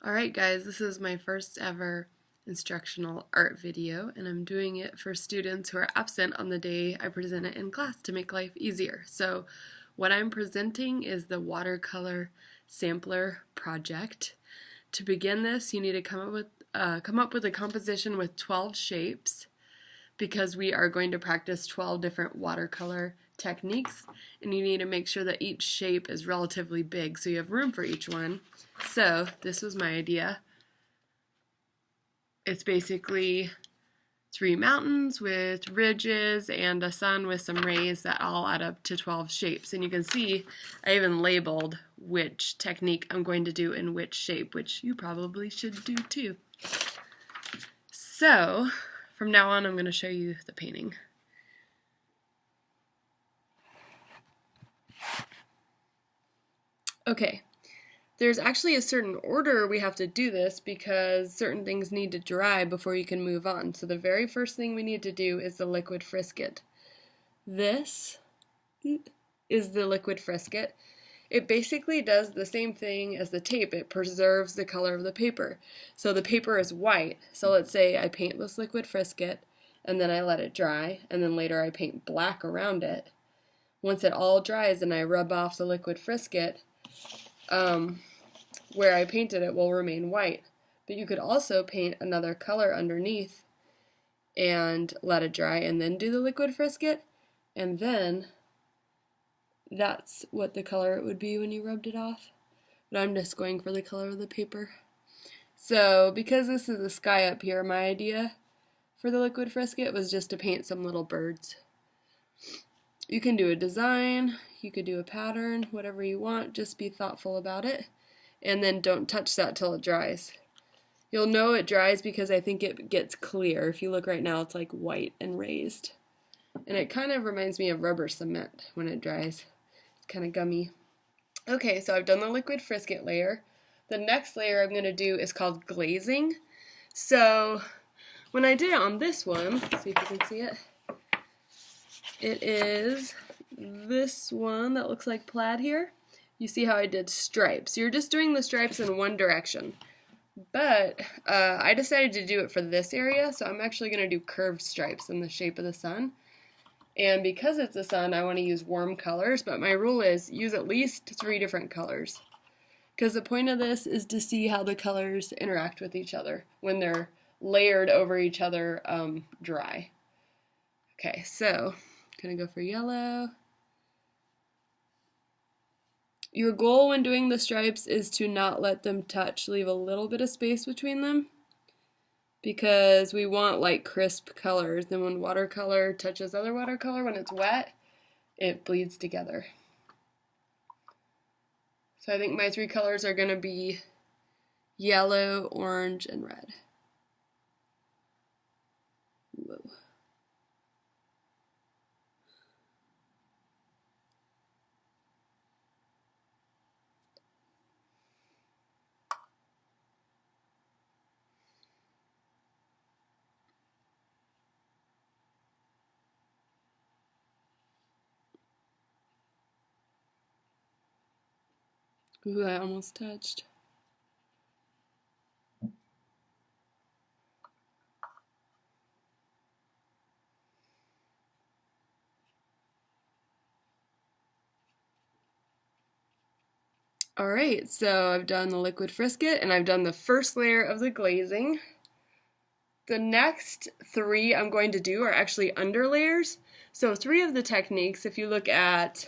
Alright guys, this is my first ever instructional art video, and I'm doing it for students who are absent on the day I present it in class to make life easier. So what I'm presenting is the watercolor sampler project. To begin this, you need to come up with a composition with 12 shapes, because we are going to practice 12 different watercolor techniques, and you need to make sure that each shape is relatively big so you have room for each one. So this was my idea. It's basically 3 mountains with ridges and a sun with some rays that all add up to 12 shapes. And you can see I even labeled which technique I'm going to do in which shape, which you probably should do too. So from now on, I'm going to show you the painting. Okay, there's actually a certain order we have to do this because certain things need to dry before you can move on. So the very first thing we need to do is the liquid frisket. This is the liquid frisket. It basically does the same thing as the tape. It preserves the color of the paper. So the paper is white. So let's say I paint this liquid frisket and then I let it dry, and then later I paint black around it. Once it all dries and I rub off the liquid frisket, where I painted it will remain white. But you could also paint another color underneath and let it dry and then do the liquid frisket, and then that's what the color it would be when you rubbed it off. But I'm just going for the color of the paper. So because this is the sky up here, my idea for the liquid frisket was just to paint some little birds. You can do a design, you could do a pattern, whatever you want, just be thoughtful about it. And then don't touch that till it dries. You'll know it dries because I think it gets clear. If you look right now, it's like white and raised. And it kind of reminds me of rubber cement when it dries. It's kind of gummy. Okay, so I've done the liquid frisket layer. The next layer I'm going to do is called glazing. So when I did it on this one, see if you can see it. It is this one that looks like plaid here. You see how I did stripes. You're just doing the stripes in one direction. But I decided to do it for this area, so I'm actually going to do curved stripes in the shape of the sun. And because it's the sun, I want to use warm colors, but my rule is use at least 3 different colors. Because the point of this is to see how the colors interact with each other when they're layered over each other dry. Okay, so I'm going to go for yellow. Your goal when doing the stripes is to not let them touch. Leave a little bit of space between them because we want like crisp colors. Then when watercolor touches other watercolor, when it's wet, it bleeds together. So I think my 3 colors are going to be yellow, orange, and red. Whoa. Ooh, I almost touched. Alright, so I've done the liquid frisket and I've done the first layer of the glazing. The next 3 I'm going to do are actually underlayers. So 3 of the techniques, if you look at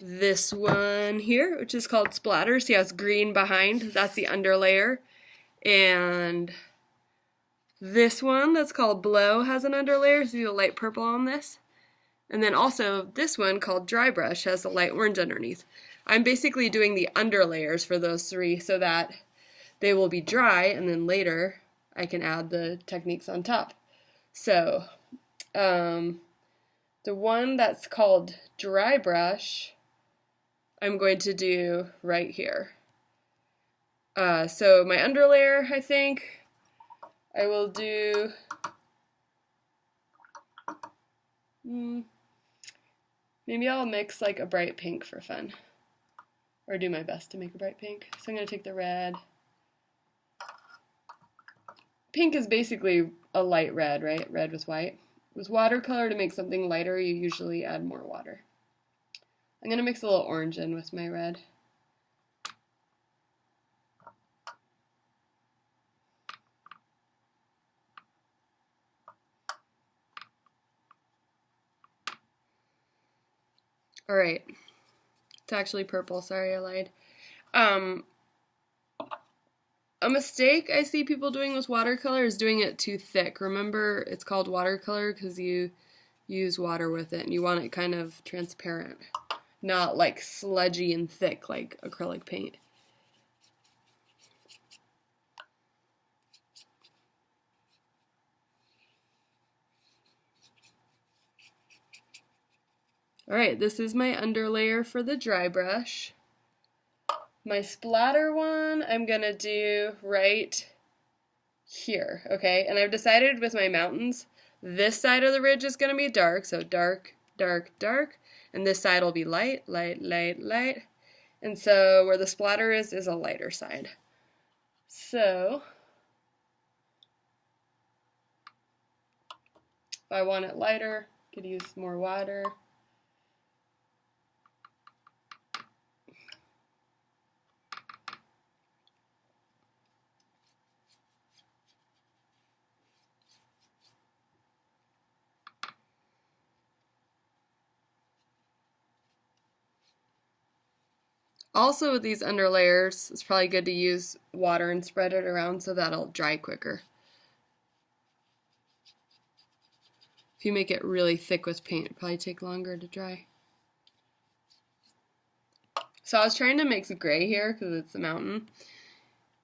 this one here, which is called splatter, see how it's green behind, that's the underlayer. And this one that's called blow has an underlayer, see the light purple on this? And then also this one called dry brush has a light orange underneath. I'm basically doing the underlayers for those 3 so that they will be dry, and then later I can add the techniques on top. So the one that's called dry brush I'm going to do right here. So my underlayer, I think I will do maybe I'll mix like a bright pink for fun, or do my best to make a bright pink. So I'm going to take the red pink is basically a light red, right? Red with white. With watercolor, to make something lighter, you usually add more water. I'm going to mix a little orange in with my red. All right. It's actually purple. Sorry, I lied. A mistake I see people doing with watercolor is doing it too thick. Remember, it's called watercolor because you use water with it and you want it kind of transparent, not like sludgy and thick like acrylic paint. Alright, this is my underlayer for the dry brush. My splatter one I'm gonna do right here, okay? And I've decided with my mountains, this side of the ridge is gonna be dark, so dark, dark, dark, and this side will be light, light, light, light. And so where the splatter is a lighter side. So if I want it lighter, could use more water. Also with these underlayers, it's probably good to use water and spread it around so that'll dry quicker. If you make it really thick with paint, it'll probably take longer to dry. So I was trying to mix gray here because it's a mountain.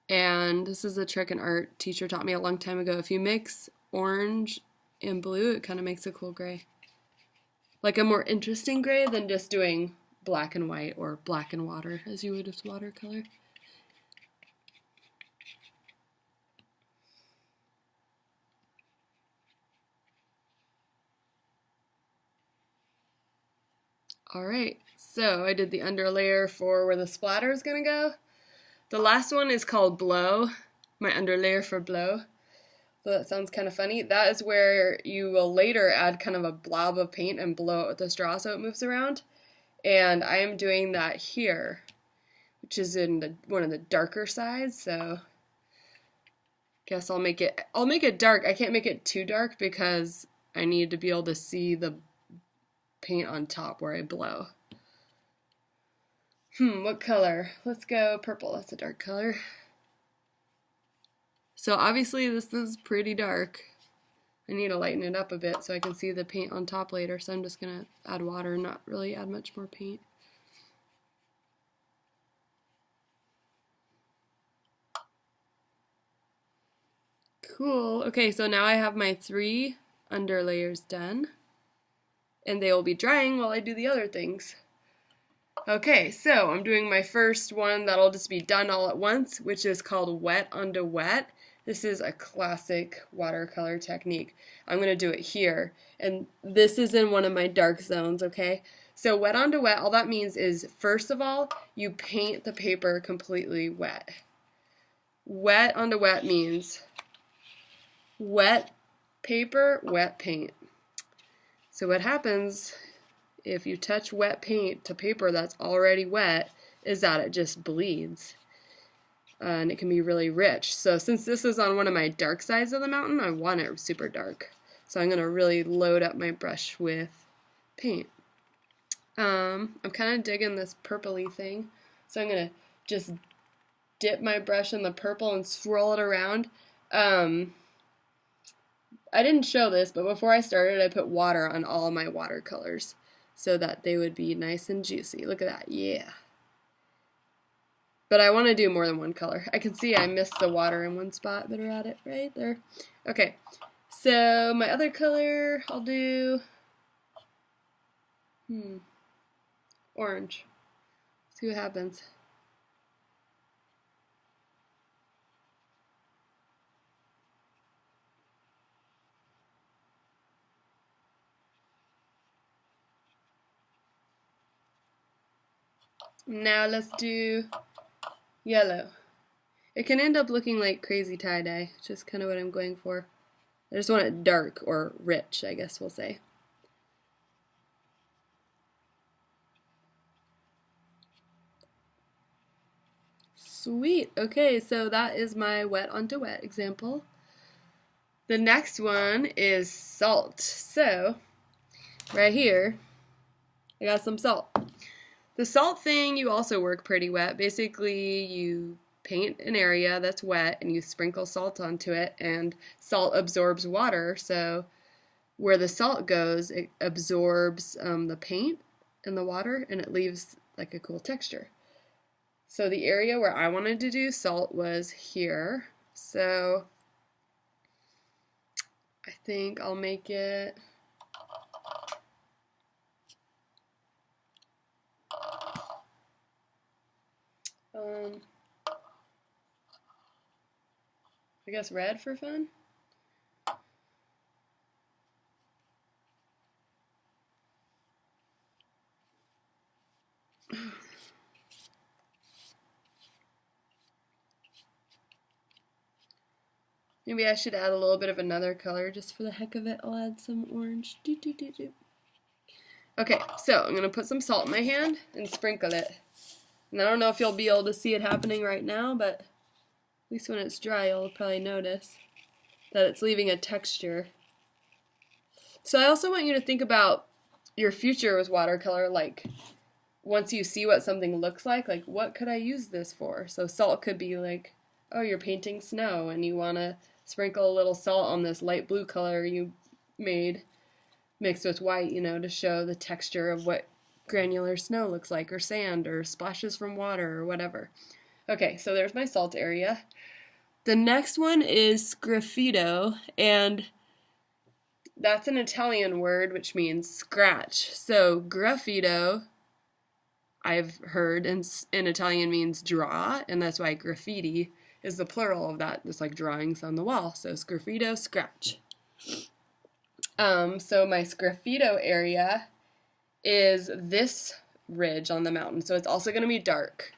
And this is a trick an art teacher taught me a long time ago. If you mix orange and blue, it kind of makes a cool gray. Like a more interesting gray than just doing black and white or black and water as you would with watercolor. Alright, so I did the underlayer for where the splatter is going to go. The last one is called Blow, my underlayer for Blow. So that sounds kind of funny. That is where you will later add kind of a blob of paint and blow it with a straw so it moves around. And I am doing that here, which is in one of the darker sides, so guess I'll make it dark. I can't make it too dark because I need to be able to see the paint on top where I blow. What color? Let's go purple. That's a dark color. So obviously this is pretty dark. I need to lighten it up a bit so I can see the paint on top later, so I'm just going to add water and not really add much more paint. Cool. Okay, so now I have my 3 underlayers done, and they will be drying while I do the other things. Okay, so I'm doing my first one that'll just be done all at once, which is called wet onto wet. This is a classic watercolor technique. I'm going to do it here, and this is in one of my dark zones, okay? So wet onto wet, all that means is, first of all, you paint the paper completely wet. Wet onto wet means wet paper, wet paint. So what happens if you touch wet paint to paper that's already wet is that it just bleeds. And it can be really rich. So since this is on one of my dark sides of the mountain, I want it super dark. So I'm going to really load up my brush with paint. I'm kind of digging this purpley thing. So I'm going to just dip my brush in the purple and swirl it around. I didn't show this, but before I started, I put water on all my watercolors so that they would be nice and juicy. Look at that, yeah. But I want to do more than one color. I can see I missed the water in one spot. Better add it right there. Okay, so my other color, I'll do orange. See what happens. Now let's do yellow. It can end up looking like crazy tie-dye, which is kind of what I'm going for. I just want it dark or rich, I guess we'll say. Sweet. Okay, so that is my wet onto wet example. The next one is salt. So, right here, I got some salt. The salt thing, you also work pretty wet. Basically, you paint an area that's wet and you sprinkle salt onto it, and salt absorbs water, so where the salt goes, it absorbs the paint and the water, and it leaves like a cool texture. So the area where I wanted to do salt was here. So I think I'll make it I guess red for fun. Maybe I should add a little bit of another color just for the heck of it. I'll add some orange. Okay, so I'm going to put some salt in my hand and sprinkle it. And I don't know if you'll be able to see it happening right now, but at least when it's dry, you'll probably notice that it's leaving a texture. So I also want you to think about your future with watercolor, like once you see what something looks like what could I use this for? So salt could be like, oh, you're painting snow and you want to sprinkle a little salt on this light blue color you made mixed with white, to show the texture of what granular snow looks like, or sand, or splashes from water, or whatever. Okay, so there's my salt area. The next one is sgraffito, and that's an Italian word which means scratch. So graffito, I've heard in Italian means draw, and that's why graffiti is the plural of that, just like drawings on the wall. So sgraffito, scratch. So my sgraffito area is this ridge on the mountain, so it's also going to be dark.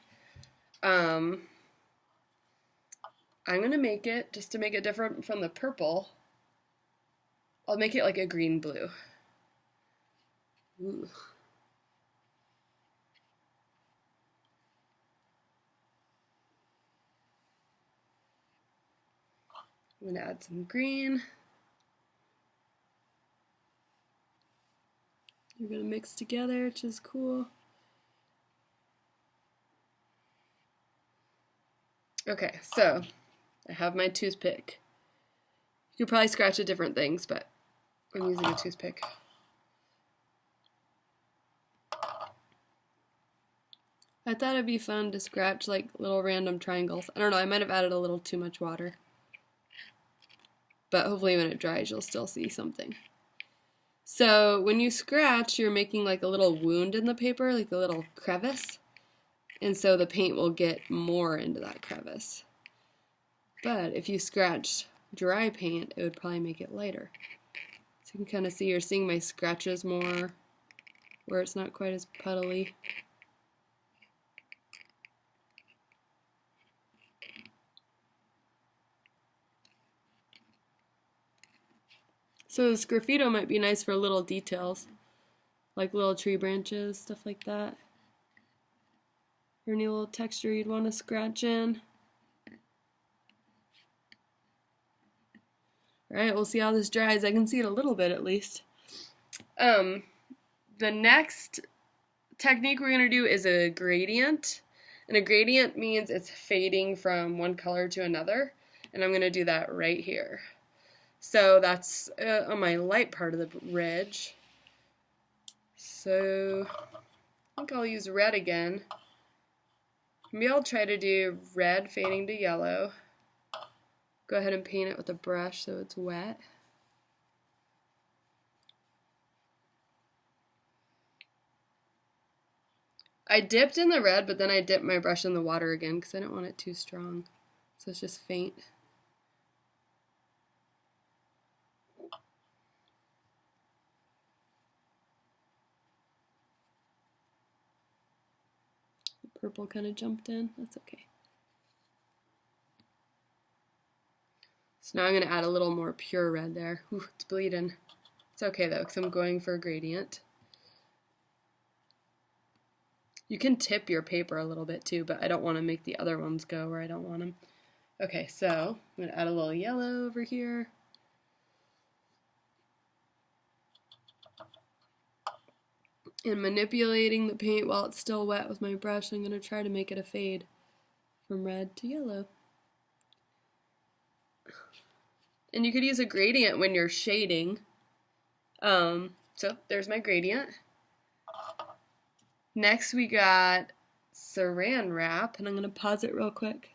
I'm going to make it, just to make it different from the purple, I'll make it like a green-blue. Ooh. I'm going to add some green. You're going to mix together, which is cool. Okay, so I have my toothpick. You could probably scratch at different things, but I'm using a toothpick. I thought it'd be fun to scratch like little random triangles. I don't know, I might have added a little too much water. But hopefully when it dries, you'll still see something. So when you scratch, you're making like a little wound in the paper, like a little crevice. And so the paint will get more into that crevice. But if you scratched dry paint, it would probably make it lighter. So you can kind of see you're seeing my scratches more where it's not quite as puddly. So this graffito might be nice for little details, like little tree branches, stuff like that. Or any little texture you'd want to scratch in. Alright, we'll see how this dries. I can see it a little bit at least. The next technique we're going to do is a gradient. And a gradient means it's fading from one color to another. And I'm going to do that right here. So that's on my light part of the ridge. So I think I'll use red again. Maybe I'll try to do red fading to yellow. Go ahead and paint it with a brush so it's wet. I dipped in the red, but then I dipped my brush in the water again because I didn't want it too strong. So it's just faint. The purple kind of jumped in. That's okay. So now I'm going to add a little more pure red there. Ooh, it's bleeding. It's okay though, because I'm going for a gradient. You can tip your paper a little bit too, but I don't want to make the other ones go where I don't want them. Okay, so I'm going to add a little yellow over here. And manipulating the paint while it's still wet with my brush, I'm going to try to make it a fade from red to yellow. And you could use a gradient when you're shading. So there's my gradient. Next we got Saran wrap, and I'm going to pause it real quick.